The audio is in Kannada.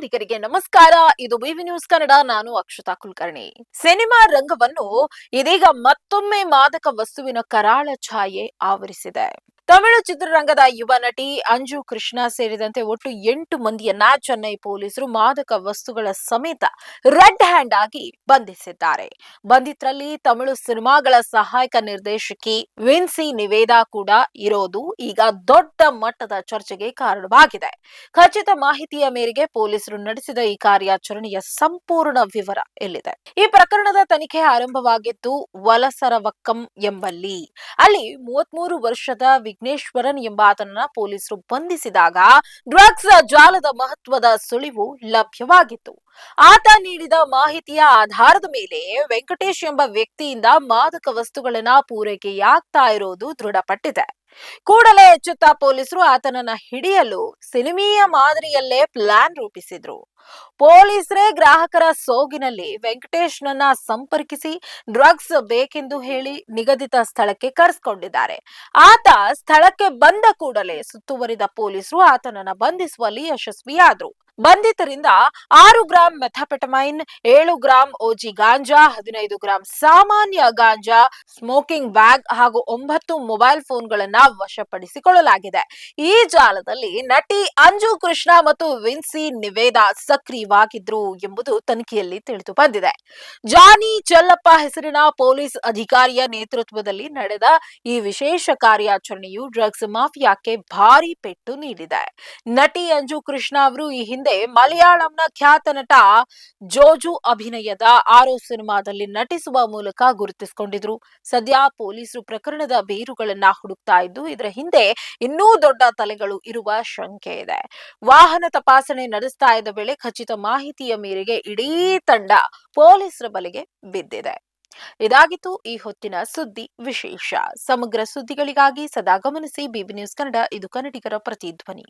ಕನ್ನಡಿಗರಿಗೆ ನಮಸ್ಕಾರ. ಇದು ಬಿವಿ ನ್ಯೂಸ್ ಕನ್ನಡ. ನಾನು ಅಕ್ಷತಾ ಕುಲಕರ್ಣಿ. ಸಿನಿಮಾ ರಂಗವನ್ನು ಇದೀಗ ಮತ್ತೊಮ್ಮೆ ಮಾದಕ ವಸ್ತುವಿನ ಕರಾಳ ಛಾಯೆ ಆವರಿಸಿದೆ. ತಮಿಳು ಚಿತ್ರರಂಗದ ಯುವ ನಟಿ ಅಂಜು ಕೃಷ್ಣ ಸೇರಿದಂತೆ ಒಟ್ಟು 8 ಮಂದಿಯನ್ನ ಚೆನ್ನೈ ಪೊಲೀಸರು ಮಾದಕ ವಸ್ತುಗಳ ಸಮೇತ ರೆಡ್ ಹ್ಯಾಂಡ್ ಆಗಿ ಬಂಧಿಸಿದ್ದಾರೆ. ಬಂಧಿತರಲ್ಲಿ ತಮಿಳು ಸಿನಿಮಾಗಳ ಸಹಾಯಕ ನಿರ್ದೇಶಕಿ ವಿನ್ಸಿ ನಿವೇದಾ ಕೂಡ ಇರೋದು ಈಗ ದೊಡ್ಡ ಮಟ್ಟದ ಚರ್ಚೆಗೆ ಕಾರಣವಾಗಿದೆ. ಖಚಿತ ಮಾಹಿತಿಯ ಮೇರೆಗೆ ಪೊಲೀಸರು ನಡೆಸಿದ ಈ ಕಾರ್ಯಾಚರಣೆಯ ಸಂಪೂರ್ಣ ವಿವರ ಇಲ್ಲಿದೆ. ಈ ಪ್ರಕರಣದ ತನಿಖೆ ಆರಂಭವಾಗಿದ್ದು ವಲಸರವಕ್ಕಂ ಎಂಬಲ್ಲಿ. ಅಲ್ಲಿ 33 ವರ್ಷದ ವಿಘ್ನೇಶ್ವರನ್ ಎಂಬಾತನನ್ನ ಪೊಲೀಸರು ಬಂಧಿಸಿದಾಗ ಡ್ರಗ್ಸ್ ಜಾಲದ ಮಹತ್ವದ ಸುಳಿವು ಲಭ್ಯವಾಗಿತ್ತು. ಆತ ನೀಡಿದ ಮಾಹಿತಿಯ ಆಧಾರದ ಮೇಲೆ ವೆಂಕಟೇಶ್ ಎಂಬ ವ್ಯಕ್ತಿಯಿಂದ ಮಾದಕ ವಸ್ತುಗಳನ್ನ ಪೂರೈಕೆಯಾಗ್ತಾ ಇರೋದು ದೃಢಪಟ್ಟಿದೆ. ಕೂಡಲೇ ಎಚ್ಚೆತ್ತ ಪೊಲೀಸರು ಆತನನ್ನ ಹಿಡಿಯಲು ಸಿನಿಮೀಯ ಮಾದರಿಯಲ್ಲೇ ಪ್ಲಾನ್ ರೂಪಿಸಿದ್ರು. ಪೊಲೀಸರೇ ಗ್ರಾಹಕರ ಸೋಗಿನಲ್ಲಿ ವೆಂಕಟೇಶ್ನನ್ನ ಸಂಪರ್ಕಿಸಿ ಡ್ರಗ್ಸ್ ಬೇಕೆಂದು ಹೇಳಿ ನಿಗದಿತ ಸ್ಥಳಕ್ಕೆ ಕರೆಸಿಕೊಂಡಿದ್ದಾರೆ. ಆತ ಸ್ಥಳಕ್ಕೆ ಬಂದ ಕೂಡಲೇ ಸುತ್ತುವರಿದ ಪೊಲೀಸರು ಆತನನ್ನ ಬಂಧಿಸುವಲ್ಲಿ ಯಶಸ್ವಿಯಾದ್ರು. ಬಂಧಿತರಿಂದ 6 ಗ್ರಾಂ ಮೆಥಾಪೆಟಮೈನ್, 7 ಗ್ರಾಂ ಓಜಿ ಗಾಂಜಾ, 15 ಗ್ರಾಂ ಸಾಮಾನ್ಯ ಗಾಂಜಾ, ಸ್ಮೋಕಿಂಗ್ ಬ್ಯಾಗ್ ಹಾಗೂ 9 ಮೊಬೈಲ್ ಫೋನ್ಗಳನ್ನ ವಶಪಡಿಸಿಕೊಳ್ಳಲಾಗಿದೆ. ಈ ಜಾಲದಲ್ಲಿ ನಟಿ ಅಂಜು ಕೃಷ್ಣ ಮತ್ತು ವಿನ್ಸಿ ನಿವೇದಾ ಸಕ್ರಿಯವಾಗಿದ್ರು ಎಂಬುದು ತನಿಖೆಯಲ್ಲಿ ತಿಳಿದು ಬಂದಿದೆ. ಜಾನಿ ಚೆಲ್ಲಪ್ಪ ಹೆಸರಿನ ಪೊಲೀಸ್ ಅಧಿಕಾರಿಯ ನೇತೃತ್ವದಲ್ಲಿ ನಡೆದ ಈ ವಿಶೇಷ ಕಾರ್ಯಾಚರಣೆಯು ಡ್ರಗ್ಸ್ ಮಾಫಿಯಾಕ್ಕೆ ಭಾರಿ ಪೆಟ್ಟು ನೀಡಿದೆ. ನಟಿ ಅಂಜು ಕೃಷ್ಣ ಅವರು ಈ ಹಿಂದೆ ಮಲಯಾಳಂನ ಖ್ಯಾತ ನಟ ಜೋಜು ಅಭಿನಯದ ಆರೋ ಸಿನಿಮಾದಲ್ಲಿ ನಟಿಸುವ ಮೂಲಕ ಗುರುತಿಸಿಕೊಂಡಿದ್ರು. ಸದ್ಯ ಪೊಲೀಸರು ಪ್ರಕರಣದ ಬೇರುಗಳನ್ನ ಹುಡುಕ್ತಾ ಇದ್ದು ಇದರ ಹಿಂದೆ ಇನ್ನೂ ದೊಡ್ಡ ತಲೆಗಳು ಇರುವ ಶಂಕೆ ಇದೆ. ವಾಹನ ತಪಾಸಣೆ ನಡೆಸ್ತಾ ಇದ್ದ ವೇಳೆ ಖಚಿತ ಮಾಹಿತಿಯ ಮೇರೆಗೆ ಇಡೀ ತಂಡ ಪೊಲೀಸರ ಬಲೆಗೆ ಬಿದ್ದಿದೆ. ಇದಾಗಿತ್ತು ಈ ಹೊತ್ತಿನ ಸುದ್ದಿ ವಿಶೇಷ. ಸಮಗ್ರ ಸುದ್ದಿಗಳಿಗಾಗಿ ಸದಾ ಗಮನಿಸಿ ಬಿಬಿ ನ್ಯೂಸ್ ಕನ್ನಡ. ಇದು ಕನ್ನಡಿಗರ ಪ್ರತಿಧ್ವನಿ.